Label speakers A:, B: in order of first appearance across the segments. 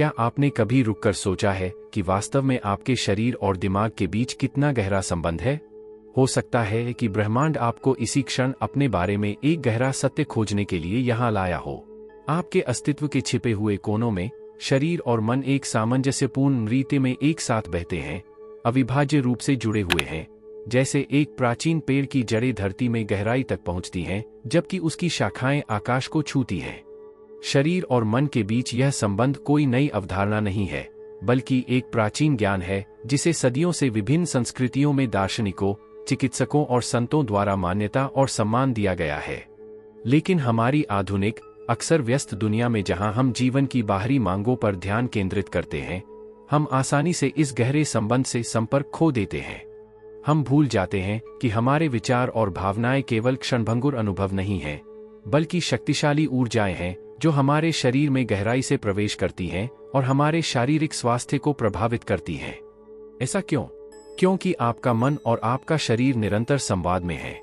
A: क्या आपने कभी रुककर सोचा है कि वास्तव में आपके शरीर और दिमाग के बीच कितना गहरा संबंध है? हो सकता है कि ब्रह्मांड आपको इसी क्षण अपने बारे में एक गहरा सत्य खोजने के लिए यहाँ लाया हो। आपके अस्तित्व के छिपे हुए कोनों में शरीर और मन एक सामंजस्यपूर्ण रीति में एक साथ बहते हैं, अविभाज्य रूप से जुड़े हुए हैं। जैसे एक प्राचीन पेड़ की जड़ें धरती में गहराई तक पहुंचती हैं, जबकि उसकी शाखाएं आकाश को छूती हैं। शरीर और मन के बीच यह संबंध कोई नई अवधारणा नहीं है, बल्कि एक प्राचीन ज्ञान है जिसे सदियों से विभिन्न संस्कृतियों में दार्शनिकों, चिकित्सकों और संतों द्वारा मान्यता और सम्मान दिया गया है। लेकिन हमारी आधुनिक, अक्सर व्यस्त दुनिया में जहां हम जीवन की बाहरी मांगों पर ध्यान केंद्रित करते हैं, हम आसानी से इस गहरे संबंध से संपर्क खो देते हैं। हम भूल जाते हैं कि हमारे विचार और भावनाएं केवल क्षणभंगुर अनुभव नहीं हैं, बल्कि शक्तिशाली ऊर्जाएं हैं जो हमारे शरीर में गहराई से प्रवेश करती हैं और हमारे शारीरिक स्वास्थ्य को प्रभावित करती हैं। ऐसा क्यों? क्योंकि आपका मन और आपका शरीर निरंतर संवाद में है।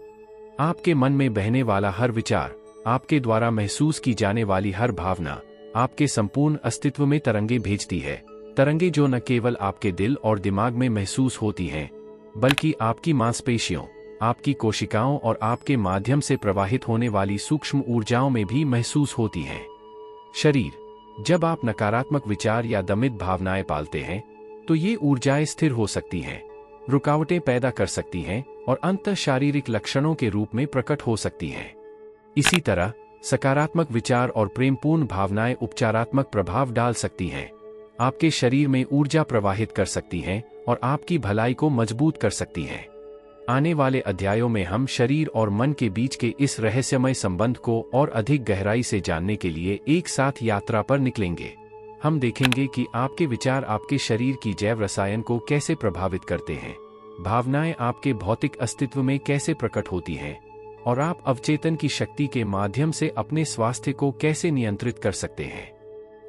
A: आपके मन में बहने वाला हर विचार, आपके द्वारा महसूस की जाने वाली हर भावना, आपके संपूर्ण अस्तित्व में तरंगे भेजती है। तरंगे जो न केवल आपके दिल और दिमाग में महसूस होती हैं, बल्कि आपकी मांसपेशियों, आपकी कोशिकाओं और आपके माध्यम से प्रवाहित होने वाली सूक्ष्म ऊर्जाओं में भी महसूस होती हैं। शरीर, जब आप नकारात्मक विचार या दमित भावनाएं पालते हैं, तो ये ऊर्जाएं स्थिर हो सकती हैं, रुकावटें पैदा कर सकती हैं और अंततः शारीरिक लक्षणों के रूप में प्रकट हो सकती हैं। इसी तरह सकारात्मक विचार और प्रेमपूर्ण भावनाएं उपचारात्मक प्रभाव डाल सकती हैं, आपके शरीर में ऊर्जा प्रवाहित कर सकती हैं और आपकी भलाई को मजबूत कर सकती हैं। आने वाले अध्यायों में हम शरीर और मन के बीच के इस रहस्यमय संबंध को और अधिक गहराई से जानने के लिए एक साथ यात्रा पर निकलेंगे। हम देखेंगे कि आपके विचार आपके शरीर की जैव रसायन को कैसे प्रभावित करते हैं, भावनाएं आपके भौतिक अस्तित्व में कैसे प्रकट होती हैं, और आप अवचेतन की शक्ति के माध्यम से अपने स्वास्थ्य को कैसे नियंत्रित कर सकते हैं।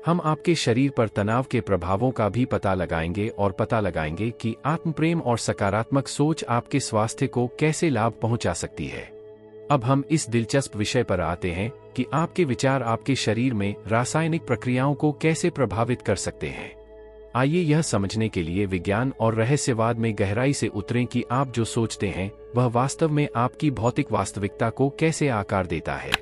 A: हम आपके शरीर पर तनाव के प्रभावों का भी पता लगाएंगे और पता लगाएंगे कि आत्मप्रेम और सकारात्मक सोच आपके स्वास्थ्य को कैसे लाभ पहुंचा सकती है। अब हम इस दिलचस्प विषय पर आते हैं कि आपके विचार आपके शरीर में रासायनिक प्रक्रियाओं को कैसे प्रभावित कर सकते हैं। आइए यह समझने के लिए विज्ञान और रहस्यवाद में गहराई से उतरें कि आप जो सोचते हैं वह वास्तव में आपकी भौतिक वास्तविकता को कैसे आकार देता है।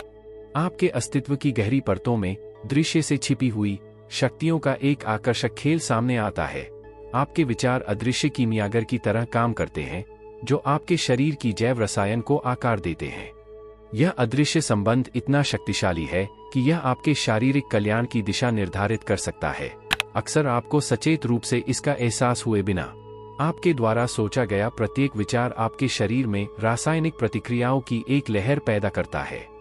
A: आपके अस्तित्व की गहरी परतों में दृश्य से छिपी हुई शक्तियों का एक आकर्षक खेल सामने आता है। आपके विचार अदृश्य कीमियागर की तरह काम करते हैं, जो आपके शरीर की जैव रसायन को आकार देते हैं। यह अदृश्य संबंध इतना शक्तिशाली है कि यह आपके शारीरिक कल्याण की दिशा निर्धारित कर सकता है, अक्सर आपको सचेत रूप से इसका एहसास हुए बिना। आपके द्वारा सोचा गया प्रत्येक विचार आपके शरीर में रासायनिक प्रतिक्रियाओं की एक लहर पैदा करता है।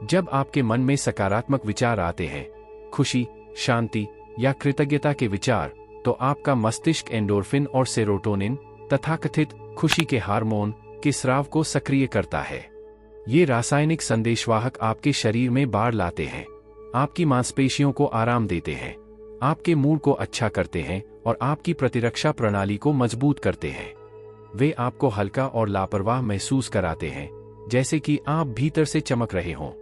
A: जब आपके मन में सकारात्मक विचार आते हैं, खुशी, शांति या कृतज्ञता के विचार, तो आपका मस्तिष्क एंडोर्फिन और सेरोटोनिन तथाकथित खुशी के हार्मोन के स्राव को सक्रिय करता है। ये रासायनिक संदेशवाहक आपके शरीर में बाढ़ लाते हैं, आपकी मांसपेशियों को आराम देते हैं, आपके मूड को अच्छा करते हैं और आपकी प्रतिरक्षा प्रणाली को मजबूत करते हैं। वे आपको हल्का और लापरवाह महसूस कराते हैं, जैसे कि आप भीतर से चमक रहे हों।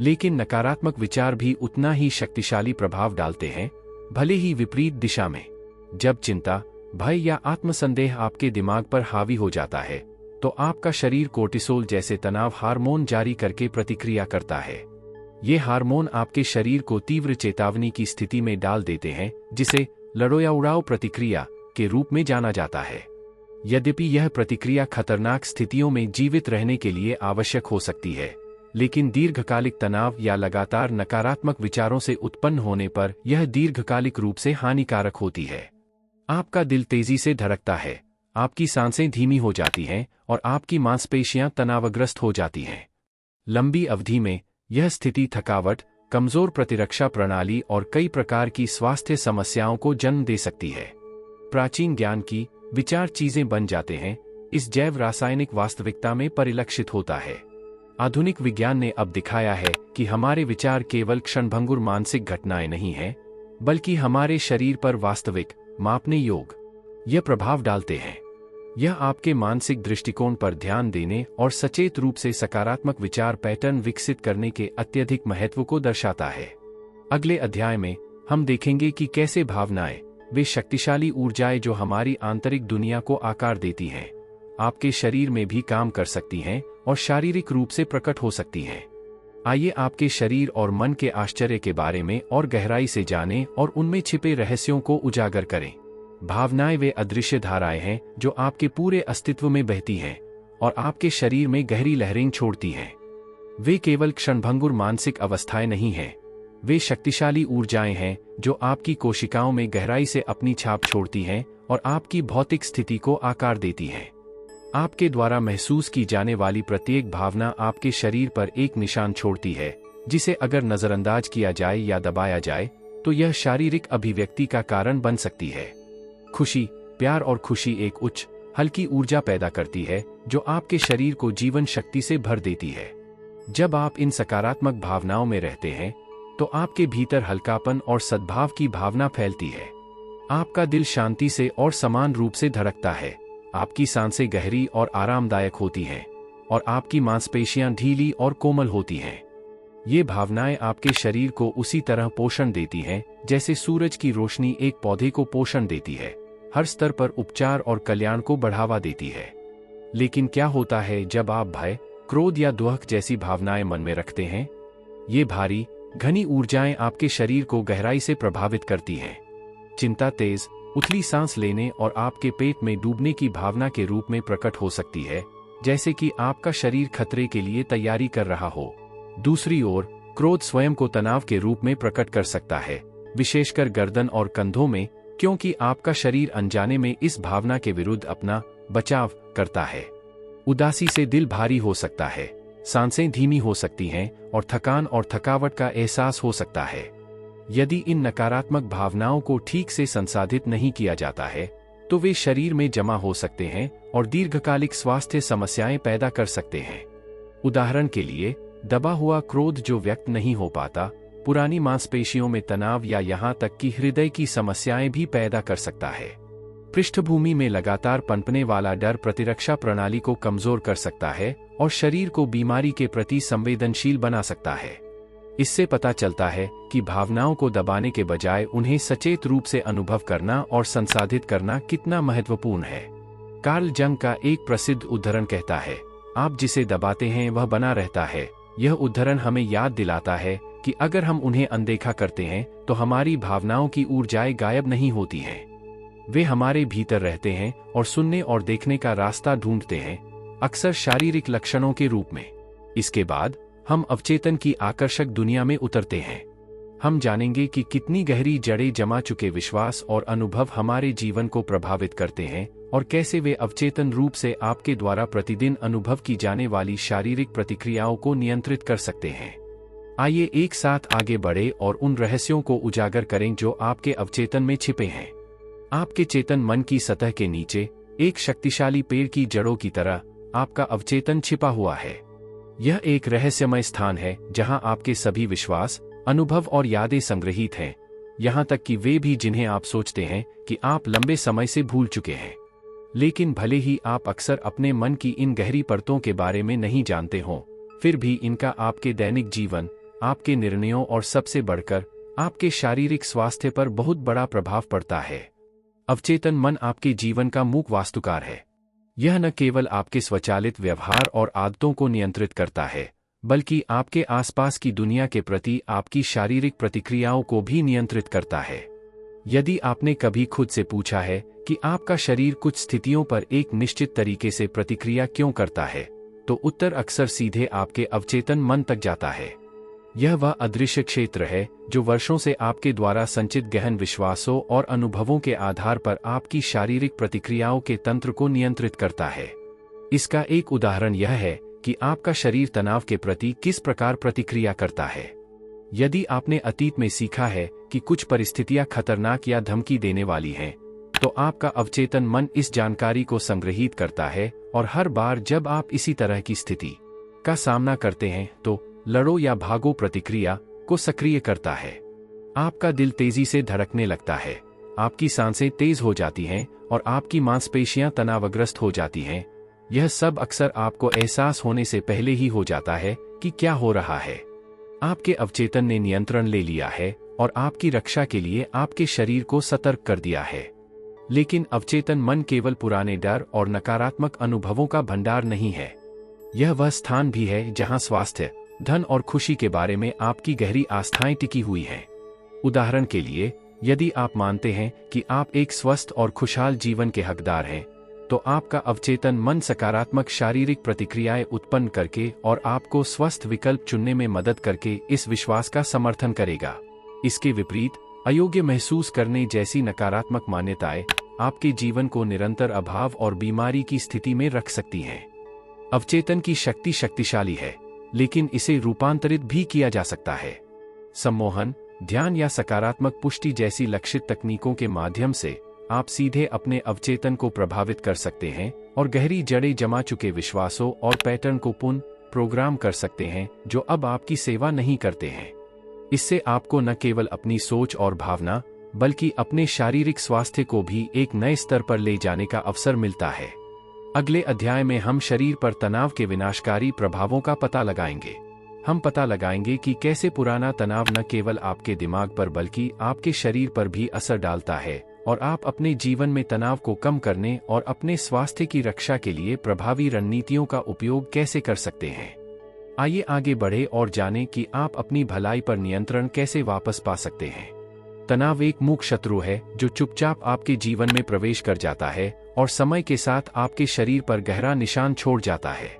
A: लेकिन नकारात्मक विचार भी उतना ही शक्तिशाली प्रभाव डालते हैं, भले ही विपरीत दिशा में। जब चिंता, भय या आत्मसंदेह आपके दिमाग पर हावी हो जाता है, तो आपका शरीर कोर्टिसोल जैसे तनाव हार्मोन जारी करके प्रतिक्रिया करता है। ये हार्मोन आपके शरीर को तीव्र चेतावनी की स्थिति में डाल देते हैं, जिसे लड़ो या उड़ाओ प्रतिक्रिया के रूप में जाना जाता है। यद्यपि यह प्रतिक्रिया खतरनाक स्थितियों में जीवित रहने के लिए आवश्यक हो सकती है, लेकिन दीर्घकालिक तनाव या लगातार नकारात्मक विचारों से उत्पन्न होने पर यह दीर्घकालिक रूप से हानिकारक होती है। आपका दिल तेजी से धड़कता है, आपकी सांसें धीमी हो जाती हैं और आपकी मांसपेशियां तनावग्रस्त हो जाती हैं। लंबी अवधि में यह स्थिति थकावट, कमजोर प्रतिरक्षा प्रणाली और कई प्रकार की स्वास्थ्य समस्याओं को जन्म दे सकती है। प्राचीन ज्ञान की विचार चीजें बन जाते हैं इस जैव रासायनिक वास्तविकता में परिलक्षित होता है। आधुनिक विज्ञान ने अब दिखाया है कि हमारे विचार केवल क्षणभंगुर मानसिक घटनाएं नहीं हैं, बल्कि हमारे शरीर पर वास्तविक, मापने योग्य यह प्रभाव डालते हैं। यह आपके मानसिक दृष्टिकोण पर ध्यान देने और सचेत रूप से सकारात्मक विचार पैटर्न विकसित करने के अत्यधिक महत्व को दर्शाता है। अगले अध्याय में हम देखेंगे कि कैसे भावनाएं, वे शक्तिशाली ऊर्जाएं जो हमारी आंतरिक दुनिया को आकार देती हैं, आपके शरीर में भी काम कर सकती हैं और शारीरिक रूप से प्रकट हो सकती हैं। आइए आपके शरीर और मन के आश्चर्य के बारे में और गहराई से जानें और उनमें छिपे रहस्यों को उजागर करें। भावनाएं वे अदृश्य धाराएं हैं जो आपके पूरे अस्तित्व में बहती हैं और आपके शरीर में गहरी लहरें छोड़ती हैं। वे केवल क्षणभंगुर मानसिक अवस्थाएं नहीं हैं, वे शक्तिशाली ऊर्जाएं हैं जो आपकी कोशिकाओं में गहराई से अपनी छाप छोड़ती हैं और आपकी भौतिक स्थिति को आकार देती हैं। आपके द्वारा महसूस की जाने वाली प्रत्येक भावना आपके शरीर पर एक निशान छोड़ती है, जिसे अगर नजरअंदाज किया जाए या दबाया जाए तो यह शारीरिक अभिव्यक्ति का कारण बन सकती है। खुशी, प्यार और खुशी एक उच्च, हल्की ऊर्जा पैदा करती है जो आपके शरीर को जीवन शक्ति से भर देती है। जब आप इन सकारात्मक भावनाओं में रहते हैं तो आपके भीतर हल्कापन और सद्भाव की भावना फैलती है। आपका दिल शांति से और समान रूप से धड़कता है, आपकी सांसें गहरी और आरामदायक होती हैं और आपकी मांसपेशियां ढीली और कोमल होती हैं। ये भावनाएं आपके शरीर को उसी तरह पोषण देती हैं जैसे सूरज की रोशनी एक पौधे को पोषण देती है, हर स्तर पर उपचार और कल्याण को बढ़ावा देती है। लेकिन क्या होता है जब आप भय, क्रोध या दुख जैसी भावनाएं मन में रखते हैं? ये भारी, घनी ऊर्जाएं आपके शरीर को गहराई से प्रभावित करती हैं। चिंता तेज, उथली सांस लेने और आपके पेट में डूबने की भावना के रूप में प्रकट हो सकती है, जैसे कि आपका शरीर खतरे के लिए तैयारी कर रहा हो। दूसरी ओर, क्रोध स्वयं को तनाव के रूप में प्रकट कर सकता है, विशेषकर गर्दन और कंधों में, क्योंकि आपका शरीर अनजाने में इस भावना के विरुद्ध अपना बचाव करता है। उदासी से दिल भारी हो सकता है, सांसें धीमी हो सकती हैं और थकान और थकावट का एहसास हो सकता है। यदि इन नकारात्मक भावनाओं को ठीक से संसाधित नहीं किया जाता है तो वे शरीर में जमा हो सकते हैं और दीर्घकालिक स्वास्थ्य समस्याएं पैदा कर सकते हैं। उदाहरण के लिए, दबा हुआ क्रोध जो व्यक्त नहीं हो पाता, पुरानी मांसपेशियों में तनाव या यहाँ तक कि हृदय की समस्याएं भी पैदा कर सकता है। पृष्ठभूमि में लगातार पनपने वाला डर प्रतिरक्षा प्रणाली को कमजोर कर सकता है और शरीर को बीमारी के प्रति संवेदनशील बना सकता है। इससे पता चलता है कि भावनाओं को दबाने के बजाय उन्हें सचेत रूप से अनुभव करना और संसाधित करना कितना महत्वपूर्ण है। कार्ल जंग का एक प्रसिद्ध उद्धरण कहता है, आप जिसे दबाते हैं वह बना रहता है। यह उद्धरण हमें याद दिलाता है कि अगर हम उन्हें अनदेखा करते हैं तो हमारी भावनाओं की ऊर्जाएं गायब नहीं होती हैं। वे हमारे भीतर रहते हैं और सुनने और देखने का रास्ता ढूंढते हैं, अक्सर शारीरिक लक्षणों के रूप में। इसके बाद हम अवचेतन की आकर्षक दुनिया में उतरते हैं। हम जानेंगे कि कितनी गहरी जड़ें जमा चुके विश्वास और अनुभव हमारे जीवन को प्रभावित करते हैं और कैसे वे अवचेतन रूप से आपके द्वारा प्रतिदिन अनुभव की जाने वाली शारीरिक प्रतिक्रियाओं को नियंत्रित कर सकते हैं। आइए एक साथ आगे बढ़े और उन रहस्यों को उजागर करें जो आपके अवचेतन में छिपे हैं। आपके चेतन मन की सतह के नीचे, एक शक्तिशाली पेड़ की जड़ों की तरह, आपका अवचेतन छिपा हुआ है। यह एक रहस्यमय स्थान है जहां आपके सभी विश्वास, अनुभव और यादें संग्रहित हैं, यहां तक कि वे भी जिन्हें आप सोचते हैं कि आप लंबे समय से भूल चुके हैं। लेकिन भले ही आप अक्सर अपने मन की इन गहरी परतों के बारे में नहीं जानते हों, फिर भी इनका आपके दैनिक जीवन, आपके निर्णयों और सबसे बढ़कर आपके शारीरिक स्वास्थ्य पर बहुत बड़ा प्रभाव पड़ता है। अवचेतन मन आपके जीवन का मूक वास्तुकार है। यह न केवल आपके स्वचालित व्यवहार और आदतों को नियंत्रित करता है, बल्कि आपके आसपास की दुनिया के प्रति आपकी शारीरिक प्रतिक्रियाओं को भी नियंत्रित करता है। यदि आपने कभी खुद से पूछा है कि आपका शरीर कुछ स्थितियों पर एक निश्चित तरीके से प्रतिक्रिया क्यों करता है, तो उत्तर अक्सर सीधे आपके अवचेतन मन तक जाता है। यह वह अदृश्य क्षेत्र है जो वर्षों से आपके द्वारा संचित गहन विश्वासों और अनुभवों के आधार पर आपकी शारीरिक प्रतिक्रियाओं के तंत्र को नियंत्रित करता है। इसका एक उदाहरण यह है कि आपका शरीर तनाव के प्रति किस प्रकार प्रतिक्रिया करता है। यदि आपने अतीत में सीखा है कि कुछ परिस्थितियां खतरनाक या धमकी देने वाली हैं, तो आपका अवचेतन मन इस जानकारी को संग्रहीत करता है और हर बार जब आप इसी तरह की स्थिति का सामना करते हैं तो लड़ो या भागो प्रतिक्रिया को सक्रिय करता है। आपका दिल तेजी से धड़कने लगता है, आपकी सांसें तेज हो जाती हैं और आपकी मांसपेशियां तनावग्रस्त हो जाती हैं। यह सब अक्सर आपको एहसास होने से पहले ही हो जाता है कि क्या हो रहा है। आपके अवचेतन ने नियंत्रण ले लिया है और आपकी रक्षा के लिए आपके शरीर को सतर्क कर दिया है। लेकिन अवचेतन मन केवल पुराने डर और नकारात्मक अनुभवों का भंडार नहीं है। यह वह स्थान भी है जहां स्वास्थ्य, धन और खुशी के बारे में आपकी गहरी आस्थाएं टिकी हुई हैं। उदाहरण के लिए, यदि आप मानते हैं कि आप एक स्वस्थ और खुशहाल जीवन के हकदार हैं, तो आपका अवचेतन मन सकारात्मक शारीरिक प्रतिक्रियाएं उत्पन्न करके और आपको स्वस्थ विकल्प चुनने में मदद करके इस विश्वास का समर्थन करेगा। इसके विपरीत, अयोग्य महसूस करने जैसी नकारात्मक मान्यताएं आपके जीवन को निरंतर अभाव और बीमारी की स्थिति में रख सकती हैं। अवचेतन की शक्ति शक्तिशाली है, लेकिन इसे रूपांतरित भी किया जा सकता है। सम्मोहन, ध्यान या सकारात्मक पुष्टि जैसी लक्षित तकनीकों के माध्यम से आप सीधे अपने अवचेतन को प्रभावित कर सकते हैं और गहरी जड़ें जमा चुके विश्वासों और पैटर्न को पुनः प्रोग्राम कर सकते हैं जो अब आपकी सेवा नहीं करते हैं। इससे आपको न केवल अपनी सोच और भावना, बल्कि अपने शारीरिक स्वास्थ्य को भी एक नए स्तर पर ले जाने का अवसर मिलता है। अगले अध्याय में हम शरीर पर तनाव के विनाशकारी प्रभावों का पता लगाएंगे। हम पता लगाएंगे कि कैसे पुराना तनाव न केवल आपके दिमाग पर बल्कि आपके शरीर पर भी असर डालता है और आप अपने जीवन में तनाव को कम करने और अपने स्वास्थ्य की रक्षा के लिए प्रभावी रणनीतियों का उपयोग कैसे कर सकते हैं। आइए आगे बढ़े और जानें कि आप अपनी भलाई पर नियंत्रण कैसे वापस पा सकते हैं। तनाव एक मूक शत्रु है जो चुपचाप आपके जीवन में प्रवेश कर जाता है और समय के साथ आपके शरीर पर गहरा निशान छोड़ जाता है।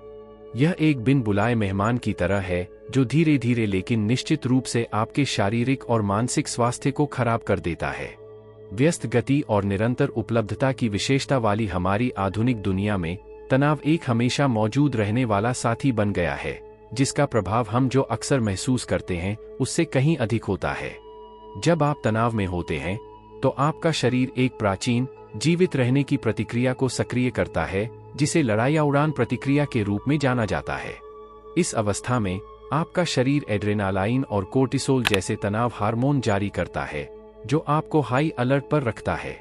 A: यह एक बिन बुलाए मेहमान की तरह है जो धीरे धीरे लेकिन निश्चित रूप से आपके शारीरिक और मानसिक स्वास्थ्य को खराब कर देता है। व्यस्त गति और निरंतर उपलब्धता की विशेषता वाली हमारी आधुनिक दुनिया में तनाव एक हमेशा मौजूद रहने वाला साथी बन गया है, जिसका प्रभाव हम जो अक्सर महसूस करते हैं उससे कहीं अधिक होता है। जब आप तनाव में होते हैं तो आपका शरीर एक प्राचीन, जीवित रहने की प्रतिक्रिया को सक्रिय करता है जिसे लड़ाई या उड़ान प्रतिक्रिया के रूप में जाना जाता है। इस अवस्था में आपका शरीर एड्रेनालाइन और कोर्टिसोल जैसे तनाव हार्मोन जारी करता है जो आपको हाई अलर्ट पर रखता है।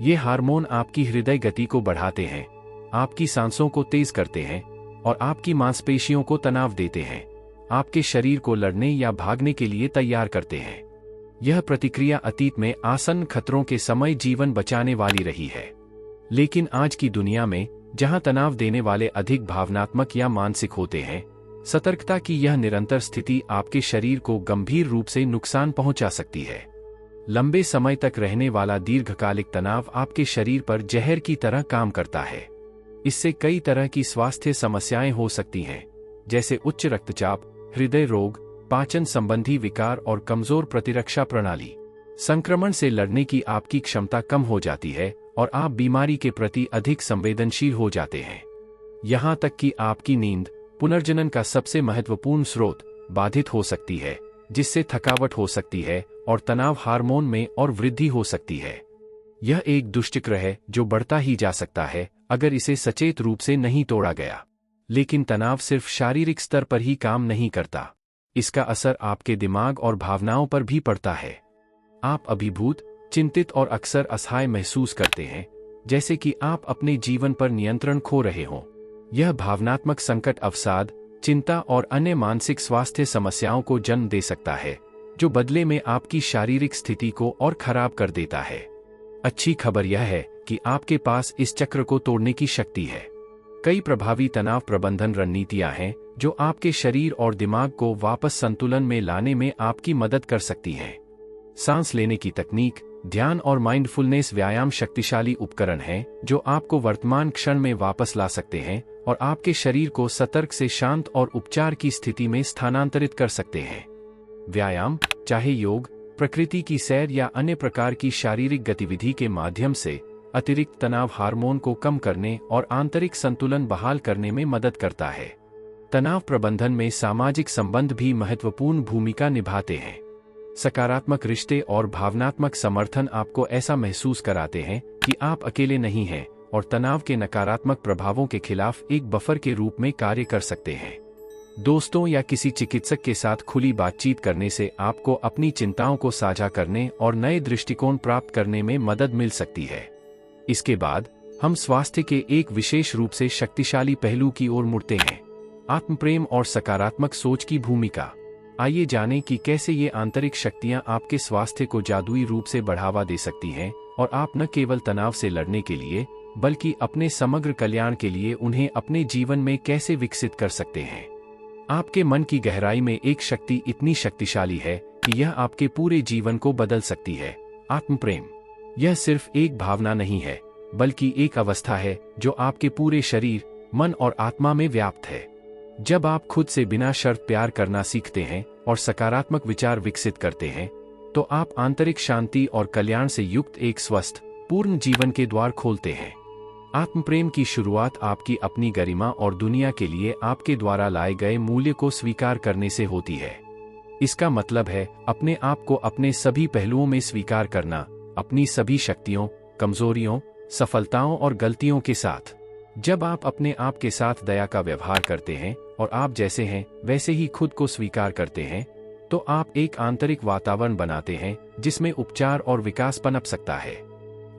A: ये हार्मोन आपकी हृदय गति को बढ़ाते हैं, आपकी सांसों को तेज करते हैं और आपकी मांसपेशियों को तनाव देते हैं, आपके शरीर को लड़ने या भागने के लिए तैयार करते हैं। यह प्रतिक्रिया अतीत में आसन्न खतरों के समय जीवन बचाने वाली रही है। लेकिन आज की दुनिया में, जहां तनाव देने वाले अधिक भावनात्मक या मानसिक होते हैं, सतर्कता की यह निरंतर स्थिति आपके शरीर को गंभीर रूप से नुकसान पहुंचा सकती है। लंबे समय तक रहने वाला दीर्घकालिक तनाव आपके शरीर पर जहर की तरह काम करता है। इससे कई तरह की स्वास्थ्य समस्याएं हो सकती हैं, जैसे उच्च रक्तचाप, हृदय रोग, पाचन संबंधी विकार और कमजोर प्रतिरक्षा प्रणाली। संक्रमण से लड़ने की आपकी क्षमता कम हो जाती है और आप बीमारी के प्रति अधिक संवेदनशील हो जाते हैं। यहाँ तक कि आपकी नींद, पुनर्जनन का सबसे महत्वपूर्ण स्रोत, बाधित हो सकती है, जिससे थकावट हो सकती है और तनाव हार्मोन में और वृद्धि हो सकती है। यह एक दुष्चक्र है जो बढ़ता ही जा सकता है अगर इसे सचेत रूप से नहीं तोड़ा गया। लेकिन तनाव सिर्फ शारीरिक स्तर पर ही काम नहीं करता, इसका असर आपके दिमाग और भावनाओं पर भी पड़ता है। आप अभिभूत, चिंतित और अक्सर असहाय महसूस करते हैं, जैसे कि आप अपने जीवन पर नियंत्रण खो रहे हों। यह भावनात्मक संकट अवसाद, चिंता और अन्य मानसिक स्वास्थ्य समस्याओं को जन्म दे सकता है, जो बदले में आपकी शारीरिक स्थिति को और खराब कर देता है। अच्छी खबर यह है कि आपके पास इस चक्र को तोड़ने की शक्ति है। कई प्रभावी तनाव प्रबंधन रणनीतियां हैं जो आपके शरीर और दिमाग को वापस संतुलन में लाने में आपकी मदद कर सकती हैं। सांस लेने की तकनीक, ध्यान और माइंडफुलनेस व्यायाम शक्तिशाली उपकरण हैं जो आपको वर्तमान क्षण में वापस ला सकते हैं और आपके शरीर को सतर्क से शांत और उपचार की स्थिति में स्थानांतरित कर सकते हैं। व्यायाम, चाहे योग, प्रकृति की सैर या अन्य प्रकार की शारीरिक गतिविधि के माध्यम से, अतिरिक्त तनाव हार्मोन को कम करने और आंतरिक संतुलन बहाल करने में मदद करता है। तनाव प्रबंधन में सामाजिक संबंध भी महत्वपूर्ण भूमिका निभाते हैं। सकारात्मक रिश्ते और भावनात्मक समर्थन आपको ऐसा महसूस कराते हैं कि आप अकेले नहीं हैं और तनाव के नकारात्मक प्रभावों के खिलाफ एक बफर के रूप में कार्य कर सकते हैं। दोस्तों या किसी चिकित्सक के साथ खुली बातचीत करने से आपको अपनी चिंताओं को साझा करने और नए दृष्टिकोण प्राप्त करने में मदद मिल सकती है। इसके बाद हम स्वास्थ्य के एक विशेष रूप से शक्तिशाली पहलू की ओर मुड़ते हैं, आत्मप्रेम और सकारात्मक सोच की भूमिका। आइए जानें कि कैसे ये आंतरिक शक्तियां आपके स्वास्थ्य को जादुई रूप से बढ़ावा दे सकती हैं और आप न केवल तनाव से लड़ने के लिए बल्कि अपने समग्र कल्याण के लिए उन्हें अपने जीवन में कैसे विकसित कर सकते हैं। आपके मन की गहराई में एक शक्ति इतनी शक्तिशाली है कि यह आपके पूरे जीवन को बदल सकती है। आत्मप्रेम। यह सिर्फ एक भावना नहीं है, बल्कि एक अवस्था है जो आपके पूरे शरीर, मन और आत्मा में व्याप्त है। जब आप खुद से बिना शर्त प्यार करना सीखते हैं और सकारात्मक विचार विकसित करते हैं, तो आप आंतरिक शांति और कल्याण से युक्त एक स्वस्थ, पूर्ण जीवन के द्वार खोलते हैं। आत्मप्रेम की शुरुआत आपकी अपनी गरिमा और दुनिया के लिए आपके द्वारा लाए गए मूल्य को स्वीकार करने से होती है। इसका मतलब है अपने आप को अपने सभी पहलुओं में स्वीकार करना, अपनी सभी शक्तियों, कमजोरियों, सफलताओं और गलतियों के साथ। जब आप अपने आप के साथ दया का व्यवहार करते हैं और आप जैसे हैं वैसे ही खुद को स्वीकार करते हैं, तो आप एक आंतरिक वातावरण बनाते हैं जिसमें उपचार और विकास पनप सकता है।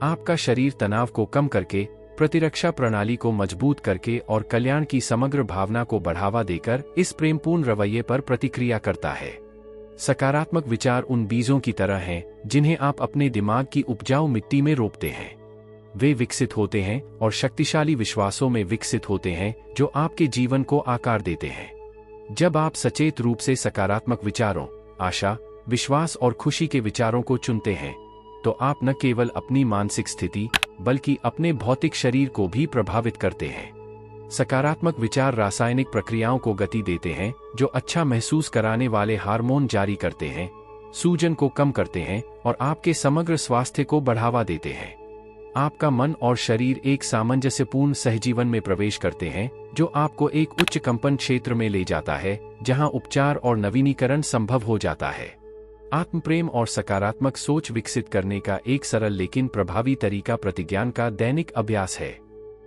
A: आपका शरीर तनाव को कम करके, प्रतिरक्षा प्रणाली को मजबूत करके और कल्याण की समग्र भावना को बढ़ावा देकर इस प्रेमपूर्ण रवैये पर प्रतिक्रिया करता है। सकारात्मक विचार उन बीजों की तरह हैं जिन्हें आप अपने दिमाग की उपजाऊ मिट्टी में रोपते हैं। वे विकसित होते हैं और शक्तिशाली विश्वासों में विकसित होते हैं जो आपके जीवन को आकार देते हैं। जब आप सचेत रूप से सकारात्मक विचारों, आशा, विश्वास और खुशी के विचारों को चुनते हैं, तो आप न केवल अपनी मानसिक स्थिति बल्कि अपने भौतिक शरीर को भी प्रभावित करते हैं। सकारात्मक विचार रासायनिक प्रक्रियाओं को गति देते हैं जो अच्छा महसूस कराने वाले हार्मोन जारी करते हैं, सूजन को कम करते हैं और आपके समग्र स्वास्थ्य को बढ़ावा देते हैं। आपका मन और शरीर एक सामंजस्यपूर्ण सहजीवन में प्रवेश करते हैं जो आपको एक उच्च कंपन क्षेत्र में ले जाता है जहां उपचार और नवीनीकरण संभव हो जाता है। आत्मप्रेम और सकारात्मक सोच विकसित करने का एक सरल लेकिन प्रभावी तरीका प्रतिज्ञान का दैनिक अभ्यास है।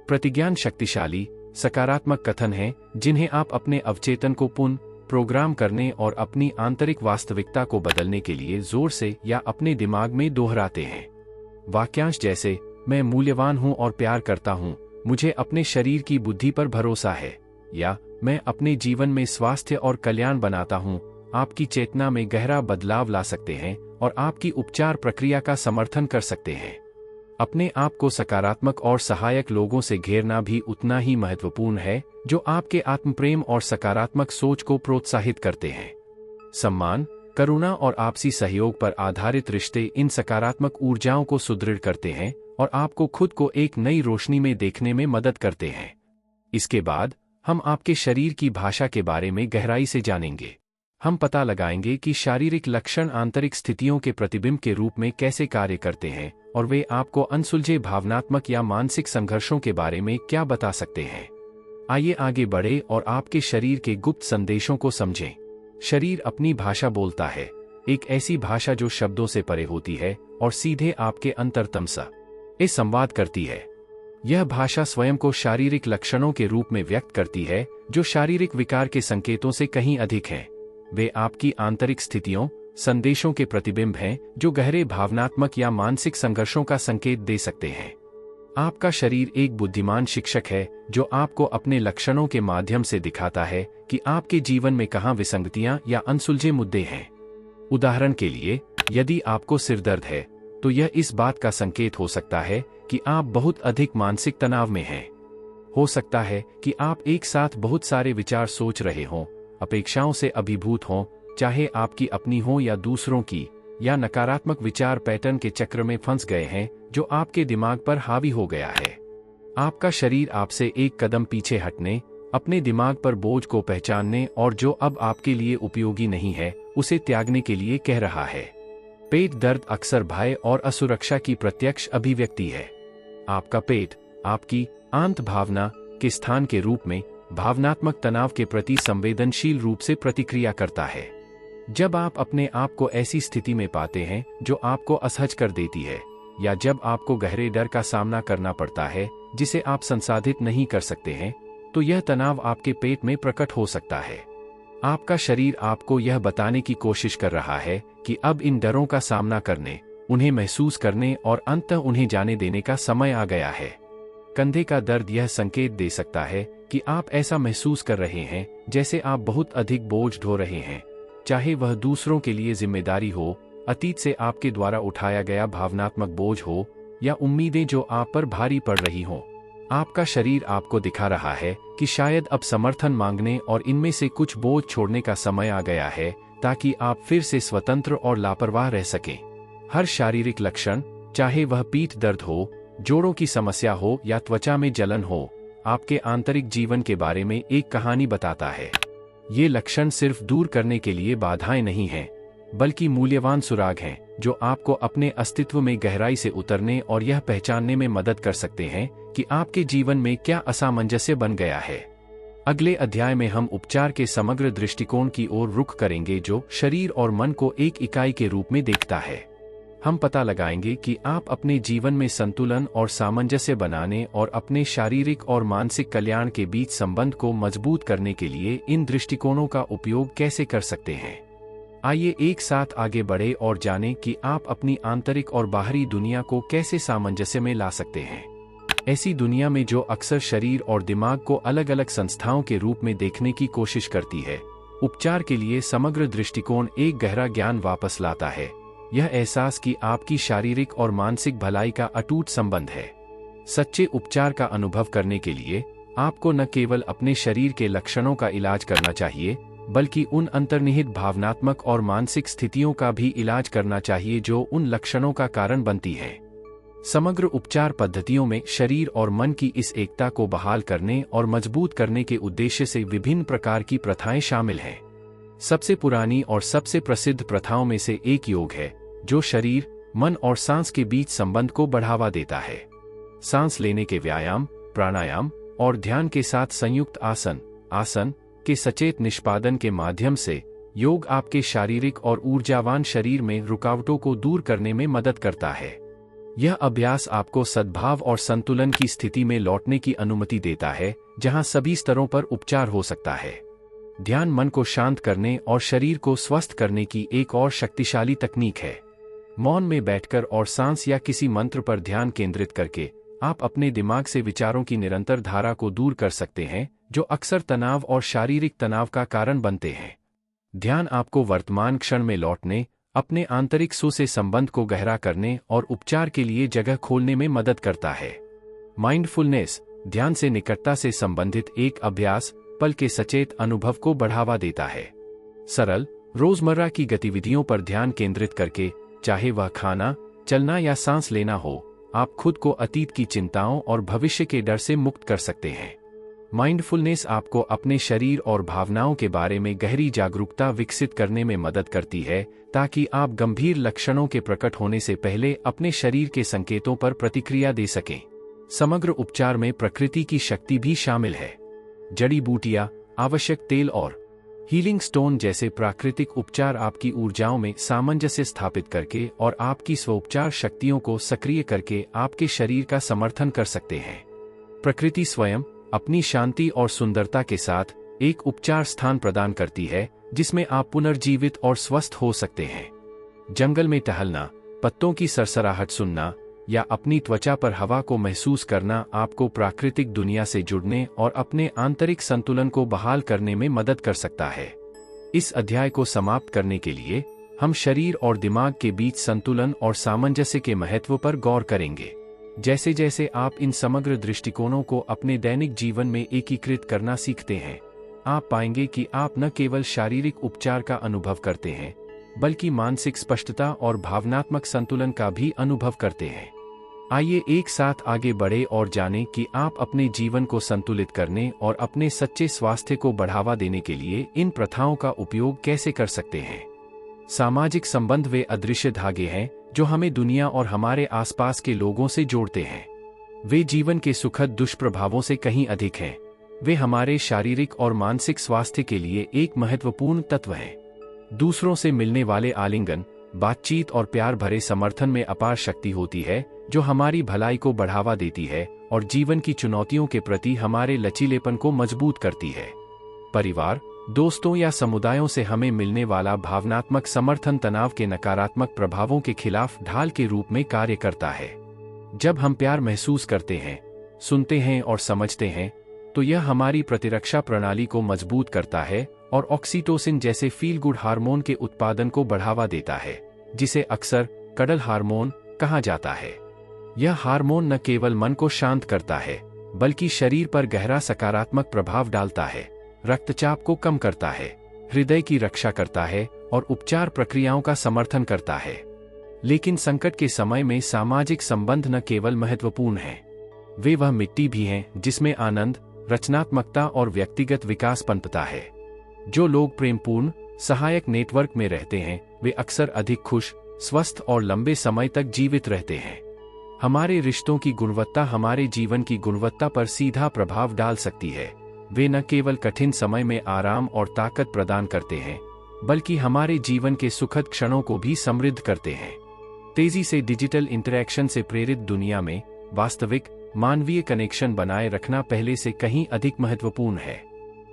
A: प्रतिज्ञान शक्तिशाली, सकारात्मक कथन हैं जिन्हें आप अपने अवचेतन को पुनः प्रोग्राम करने और अपनी आंतरिक वास्तविकता को बदलने के लिए जोर से या अपने दिमाग में दोहराते हैं। वाक्यांश जैसे, मैं मूल्यवान हूं और प्यार करता हूं, मुझे अपने शरीर की बुद्धि पर भरोसा है, या मैं अपने जीवन में स्वास्थ्य और कल्याण बनाता हूं, आपकी चेतना में गहरा बदलाव ला सकते हैं और आपकी उपचार प्रक्रिया का समर्थन कर सकते हैं। अपने आप को सकारात्मक और सहायक लोगों से घेरना भी उतना ही महत्वपूर्ण है जो आपके आत्मप्रेम और सकारात्मक सोच को प्रोत्साहित करते हैं। सम्मान, करुणा और आपसी सहयोग पर आधारित रिश्ते इन सकारात्मक ऊर्जाओं को सुदृढ़ करते हैं और आपको खुद को एक नई रोशनी में देखने में मदद करते हैं। इसके बाद हम आपके शरीर की भाषा के बारे में गहराई से जानेंगे। हम पता लगाएंगे कि शारीरिक लक्षण आंतरिक स्थितियों के प्रतिबिंब के रूप में कैसे कार्य करते हैं और वे आपको अनसुलझे भावनात्मक या मानसिक संघर्षों के बारे में क्या बता सकते हैं। आइए आगे बढ़े और आपके शरीर के गुप्त संदेशों को समझें। शरीर अपनी भाषा बोलता है, एक ऐसी भाषा जो शब्दों से परे होती है और सीधे आपके अंतरतम से संवाद करती है। यह भाषा स्वयं को शारीरिक लक्षणों के रूप में व्यक्त करती है जो शारीरिक विकार के संकेतों से कहीं अधिक हैं। वे आपकी आंतरिक स्थितियों, संदेशों के प्रतिबिंब हैं जो गहरे भावनात्मक या मानसिक संघर्षों का संकेत दे सकते हैं। आपका शरीर एक बुद्धिमान शिक्षक है जो आपको अपने लक्षणों के माध्यम से दिखाता है कि आपके जीवन में कहाँ विसंगतियां या अनसुलझे मुद्दे हैं। उदाहरण के लिए, यदि आपको सिरदर्द है, तो यह इस बात का संकेत हो सकता है कि आप बहुत अधिक मानसिक तनाव में हैं। हो सकता है कि आप एक साथ बहुत सारे विचार सोच रहे हों, अपेक्षाओं से अभिभूत हों, चाहे आपकी अपनी हो या दूसरों की, या नकारात्मक विचार पैटर्न के चक्र में फंस गए हैं जो आपके दिमाग पर हावी हो गया है। आपका शरीर आपसे एक कदम पीछे हटने, अपने दिमाग पर बोझ को पहचानने और जो अब आपके लिए उपयोगी नहीं है उसे त्यागने के लिए कह रहा है। पेट दर्द अक्सर भय और असुरक्षा की प्रत्यक्ष अभिव्यक्ति है। आपका पेट आपकी आंत भावना के स्थान के रूप में भावनात्मक तनाव के प्रति संवेदनशील रूप से प्रतिक्रिया करता है। जब आप अपने आप को ऐसी स्थिति में पाते हैं जो आपको असहज कर देती है, या जब आपको गहरे डर का सामना करना पड़ता है जिसे आप संसाधित नहीं कर सकते हैं, तो यह तनाव आपके पेट में प्रकट हो सकता है। आपका शरीर आपको यह बताने की कोशिश कर रहा है कि अब इन डरों का सामना करने, उन्हें महसूस करने और अंततः उन्हें जाने देने का समय आ गया है। कंधे का दर्द यह संकेत दे सकता है कि आप ऐसा महसूस कर रहे हैं जैसे आप बहुत अधिक बोझ ढो रहे हैं, चाहे वह दूसरों के लिए जिम्मेदारी हो, अतीत से आपके द्वारा उठाया गया भावनात्मक बोझ हो, या उम्मीदें जो आप पर भारी पड़ रही हों। आपका शरीर आपको दिखा रहा है कि शायद अब समर्थन मांगने और इनमें से कुछ बोझ छोड़ने का समय आ गया है, ताकि आप फिर से स्वतंत्र और लापरवाह रह सकें। हर शारीरिक लक्षण, चाहे वह पीठ दर्द हो, जोड़ों की समस्या हो या त्वचा में जलन हो, आपके आंतरिक जीवन के बारे में एक कहानी बताता है। ये लक्षण सिर्फ दूर करने के लिए बाधाएं नहीं हैं, बल्कि मूल्यवान सुराग हैं जो आपको अपने अस्तित्व में गहराई से उतरने और यह पहचानने में मदद कर सकते हैं कि आपके जीवन में क्या असामंजस्य बन गया है। अगले अध्याय में हम उपचार के समग्र दृष्टिकोण की ओर रुख करेंगे, जो शरीर और मन को एक इकाई के रूप में देखता है। हम पता लगाएंगे कि आप अपने जीवन में संतुलन और सामंजस्य बनाने और अपने शारीरिक और मानसिक कल्याण के बीच संबंध को मजबूत करने के लिए इन दृष्टिकोणों का उपयोग कैसे कर सकते हैं। आइए एक साथ आगे बढ़े और जानें कि आप अपनी आंतरिक और बाहरी दुनिया को कैसे सामंजस्य में ला सकते हैं। ऐसी दुनिया में जो अक्सर शरीर और दिमाग को अलग अलग संस्थाओं के रूप में देखने की कोशिश करती है, उपचार के लिए समग्र दृष्टिकोण एक गहरा ज्ञान वापस लाता है। यह एहसास कि आपकी शारीरिक और मानसिक भलाई का अटूट संबंध है। सच्चे उपचार का अनुभव करने के लिए आपको न केवल अपने शरीर के लक्षणों का इलाज करना चाहिए, बल्कि उन अंतर्निहित भावनात्मक और मानसिक स्थितियों का भी इलाज करना चाहिए जो उन लक्षणों का कारण बनती हैं। समग्र उपचार पद्धतियों में शरीर और मन की इस एकता को बहाल करने और मजबूत करने के उद्देश्य से विभिन्न प्रकार की प्रथाएं शामिल हैं। सबसे पुरानी और सबसे प्रसिद्ध प्रथाओं में से एक योग है, जो शरीर, मन और सांस के बीच संबंध को बढ़ावा देता है। सांस लेने के व्यायाम, प्राणायाम और ध्यान के साथ संयुक्त आसन के सचेत निष्पादन के माध्यम से योग आपके शारीरिक और ऊर्जावान शरीर में रुकावटों को दूर करने में मदद करता है। यह अभ्यास आपको सद्भाव और संतुलन की स्थिति में लौटने की अनुमति देता है, जहां सभी स्तरों पर उपचार हो सकता है। ध्यान मन को शांत करने और शरीर को स्वस्थ करने की एक और शक्तिशाली तकनीक है। मौन में बैठकर और सांस या किसी मंत्र पर ध्यान केंद्रित करके आप अपने दिमाग से विचारों की निरंतर धारा को दूर कर सकते हैं, जो अक्सर तनाव और शारीरिक तनाव का कारण बनते हैं। ध्यान आपको वर्तमान क्षण में लौटने, अपने आंतरिक सु से संबंध को गहरा करने और उपचार के लिए जगह खोलने में मदद करता है। माइंडफुलनेस, ध्यान से निकटता से संबंधित एक अभ्यास, पल के सचेत अनुभव को बढ़ावा देता है। सरल, रोजमर्रा की गतिविधियों पर ध्यान केंद्रित करके, चाहे वह खाना, चलना या सांस लेना हो, आप खुद को अतीत की चिंताओं और भविष्य के डर से मुक्त कर सकते हैं। माइंडफुलनेस आपको अपने शरीर और भावनाओं के बारे में गहरी जागरूकता विकसित करने में मदद करती है, ताकि आप गंभीर लक्षणों के प्रकट होने से पहले अपने शरीर के संकेतों पर प्रतिक्रिया दे सकें। समग्र उपचार में प्रकृति की शक्ति भी शामिल है। जड़ी बूटियां, आवश्यक तेल और हीलिंग स्टोन जैसे प्राकृतिक उपचार आपकी ऊर्जाओं में सामंजस्य स्थापित करके और आपकी स्वउपचार शक्तियों को सक्रिय करके आपके शरीर का समर्थन कर सकते हैं। प्रकृति स्वयं अपनी शांति और सुंदरता के साथ एक उपचार स्थान प्रदान करती है, जिसमें आप पुनर्जीवित और स्वस्थ हो सकते हैं। जंगल में टहलना, पत्तों की सरसराहट सुनना या अपनी त्वचा पर हवा को महसूस करना आपको प्राकृतिक दुनिया से जुड़ने और अपने आंतरिक संतुलन को बहाल करने में मदद कर सकता है। इस अध्याय को समाप्त करने के लिए हम शरीर और दिमाग के बीच संतुलन और सामंजस्य के महत्व पर गौर करेंगे। जैसे जैसे आप इन समग्र दृष्टिकोणों को अपने दैनिक जीवन में एकीकृत करना सीखते हैं, आप पाएंगे कि आप न केवल शारीरिक उपचार का अनुभव करते हैं, बल्कि मानसिक स्पष्टता और भावनात्मक संतुलन का भी अनुभव करते हैं। आइए एक साथ आगे बढ़े और जानें कि आप अपने जीवन को संतुलित करने और अपने सच्चे स्वास्थ्य को बढ़ावा देने के लिए इन प्रथाओं का उपयोग कैसे कर सकते हैं। सामाजिक संबंध वे अदृश्य धागे हैं जो हमें दुनिया और हमारे आसपास के लोगों से जोड़ते हैं। वे जीवन के सुखद दुष्प्रभावों से कहीं अधिक हैं। वे हमारे शारीरिक और मानसिक स्वास्थ्य के लिए एक महत्वपूर्ण तत्व हैं। दूसरों से मिलने वाले आलिंगन, बातचीत और प्यार भरे समर्थन में अपार शक्ति होती है, जो हमारी भलाई को बढ़ावा देती है और जीवन की चुनौतियों के प्रति हमारे लचीलेपन को मजबूत करती है। परिवार, दोस्तों या समुदायों से हमें मिलने वाला भावनात्मक समर्थन तनाव के नकारात्मक प्रभावों के खिलाफ ढाल के रूप में कार्य करता है। जब हम प्यार महसूस करते हैं, सुनते हैं और समझते हैं, तो यह हमारी प्रतिरक्षा प्रणाली को मजबूत करता है और ऑक्सीटोसिन जैसे फील गुड हार्मोन के उत्पादन को बढ़ावा देता है, जिसे अक्सर कडल हार्मोन कहा जाता है। यह हार्मोन न केवल मन को शांत करता है, बल्कि शरीर पर गहरा सकारात्मक प्रभाव डालता है, रक्तचाप को कम करता है, हृदय की रक्षा करता है और उपचार प्रक्रियाओं का समर्थन करता है। लेकिन संकट के समय में सामाजिक संबंध न केवल महत्वपूर्ण हैं, वे वह मिट्टी भी हैं जिसमें आनंद, रचनात्मकता और व्यक्तिगत विकास पनपता है। जो लोग प्रेमपूर्ण, सहायक नेटवर्क में रहते हैं, वे अक्सर अधिक खुश, स्वस्थ और लंबे समय तक जीवित रहते हैं। हमारे रिश्तों की गुणवत्ता हमारे जीवन की गुणवत्ता पर सीधा प्रभाव डाल सकती है। वे न केवल कठिन समय में आराम और ताकत प्रदान करते हैं, बल्कि हमारे जीवन के सुखद क्षणों को भी समृद्ध करते हैं। तेजी से डिजिटल इंटरैक्शन से प्रेरित दुनिया में वास्तविक मानवीय कनेक्शन बनाए रखना पहले से कहीं अधिक महत्वपूर्ण है।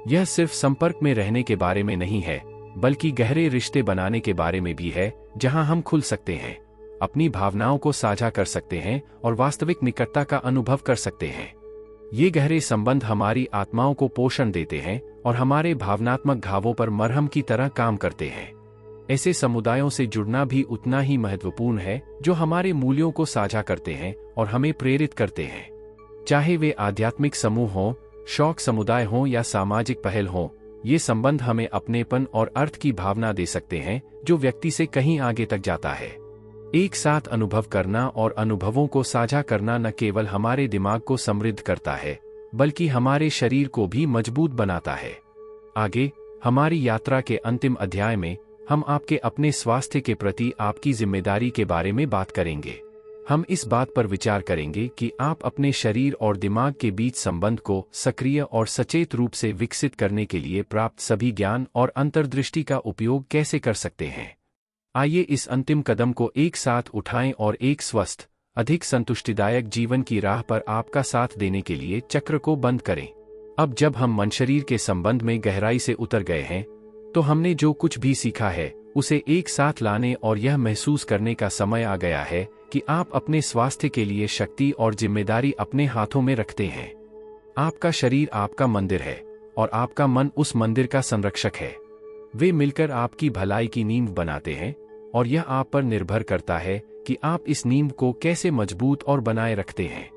A: यह सिर्फ संपर्क में रहने के बारे में नहीं है, बल्कि गहरे रिश्ते बनाने के बारे में भी है, जहां हम खुल सकते हैं, अपनी भावनाओं को साझा कर सकते हैं और वास्तविक निकटता का अनुभव कर सकते हैं। ये गहरे संबंध हमारी आत्माओं को पोषण देते हैं और हमारे भावनात्मक घावों पर मरहम की तरह काम करते हैं। ऐसे समुदायों से जुड़ना भी उतना ही महत्वपूर्ण है जो हमारे मूल्यों को साझा करते हैं और हमें प्रेरित करते हैं। चाहे वे आध्यात्मिक समूह हों, शौक समुदाय हों या सामाजिक पहल हों, ये संबंध हमें अपनेपन और अर्थ की भावना दे सकते हैं जो व्यक्ति से कहीं आगे तक जाता है। एक साथ अनुभव करना और अनुभवों को साझा करना न केवल हमारे दिमाग को समृद्ध करता है, बल्कि हमारे शरीर को भी मजबूत बनाता है। आगे हमारी यात्रा के अंतिम अध्याय में हम आपके अपने स्वास्थ्य के प्रति आपकी जिम्मेदारी के बारे में बात करेंगे। हम इस बात पर विचार करेंगे कि आप अपने शरीर और दिमाग के बीच संबंध को सक्रिय और सचेत रूप से विकसित करने के लिए प्राप्त सभी ज्ञान और अंतर्दृष्टि का उपयोग कैसे कर सकते हैं। आइए इस अंतिम कदम को एक साथ उठाएं और एक स्वस्थ, अधिक संतुष्टिदायक जीवन की राह पर आपका साथ देने के लिए चक्र को बंद करें। अब जब हम मन शरीर के संबंध में गहराई से उतर गए हैं, तो हमने जो कुछ भी सीखा है उसे एक साथ लाने और यह महसूस करने का समय आ गया है कि आप अपने स्वास्थ्य के लिए शक्ति और जिम्मेदारी अपने हाथों में रखते हैं। आपका शरीर आपका मंदिर है और आपका मन उस मंदिर का संरक्षक है। वे मिलकर आपकी भलाई की नींव बनाते हैं और यह आप पर निर्भर करता है कि आप इस नींव को कैसे मजबूत और बनाए रखते हैं।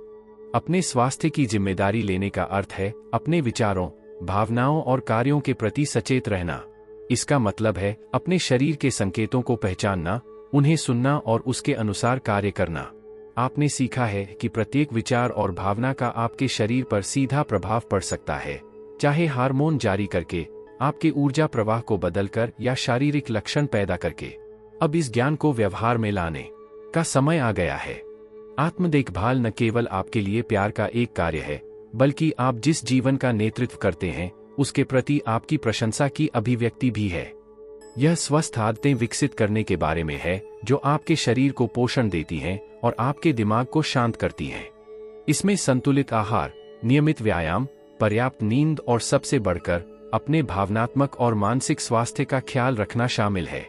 A: अपने स्वास्थ्य की जिम्मेदारी लेने का अर्थ है अपने विचारों, भावनाओं और कार्यों के प्रति सचेत रहना। इसका मतलब है अपने शरीर के संकेतों को पहचानना, उन्हें सुनना और उसके अनुसार कार्य करना। आपने सीखा है कि प्रत्येक विचार और भावना का आपके शरीर पर सीधा प्रभाव पड़ सकता है, चाहे हार्मोन जारी करके, आपके ऊर्जा प्रवाह को बदलकर या शारीरिक लक्षण पैदा करके। अब इस ज्ञान को व्यवहार में लाने का समय आ गया है। आत्म देखभाल न केवल आपके लिए प्यार का एक कार्य है, बल्कि आप जिस जीवन का नेतृत्व करते हैं उसके प्रति आपकी प्रशंसा की अभिव्यक्ति भी है। यह स्वस्थ आदतें विकसित करने के बारे में है जो आपके शरीर को पोषण देती हैं और आपके दिमाग को शांत करती हैं। इसमें संतुलित आहार, नियमित व्यायाम, पर्याप्त नींद और सबसे बढ़कर अपने भावनात्मक और मानसिक स्वास्थ्य का ख्याल रखना शामिल है।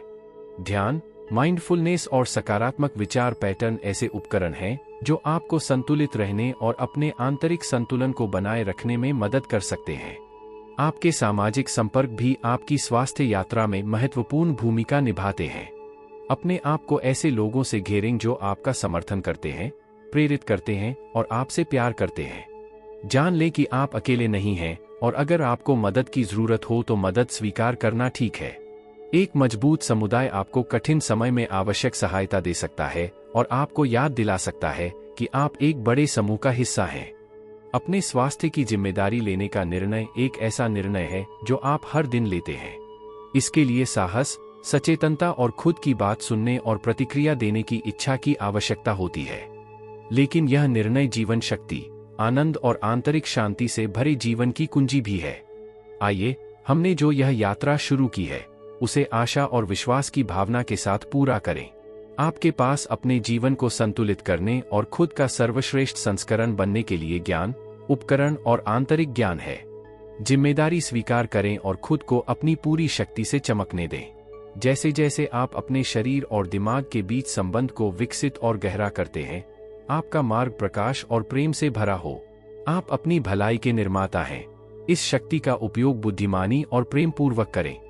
A: ध्यान, माइंडफुलनेस और सकारात्मक विचार पैटर्न ऐसे उपकरण हैं जो आपको संतुलित रहने और अपने आंतरिक संतुलन को बनाए रखने में मदद कर सकते हैं। आपके सामाजिक संपर्क भी आपकी स्वास्थ्य यात्रा में महत्वपूर्ण भूमिका निभाते हैं। अपने आप को ऐसे लोगों से घेरें जो आपका समर्थन करते हैं, प्रेरित करते हैं और आपसे प्यार करते हैं। जान लें कि आप अकेले नहीं हैं और अगर आपको मदद की जरूरत हो तो मदद स्वीकार करना ठीक है। एक मजबूत समुदाय आपको कठिन समय में आवश्यक सहायता दे सकता है और आपको याद दिला सकता है कि आप एक बड़े समूह का हिस्सा हैं। अपने स्वास्थ्य की जिम्मेदारी लेने का निर्णय एक ऐसा निर्णय है जो आप हर दिन लेते हैं। इसके लिए साहस, सचेतनता और खुद की बात सुनने और प्रतिक्रिया देने की इच्छा की आवश्यकता होती है। लेकिन यह निर्णय जीवन शक्ति, आनंद और आंतरिक शांति से भरे जीवन की कुंजी भी है। आइए, हमने जो यह यात्रा शुरू की है उसे आशा और विश्वास की भावना के साथ पूरा करें। आपके पास अपने जीवन को संतुलित करने और खुद का सर्वश्रेष्ठ संस्करण बनने के लिए ज्ञान, उपकरण और आंतरिक ज्ञान है। जिम्मेदारी स्वीकार करें और खुद को अपनी पूरी शक्ति से चमकने दें। जैसे जैसे आप अपने शरीर और दिमाग के बीच संबंध को विकसित और गहरा करते हैं, आपका मार्ग प्रकाश और प्रेम से भरा हो। आप अपनी भलाई के निर्माता हैं। इस शक्ति का उपयोग बुद्धिमानी और प्रेम पूर्वक करें।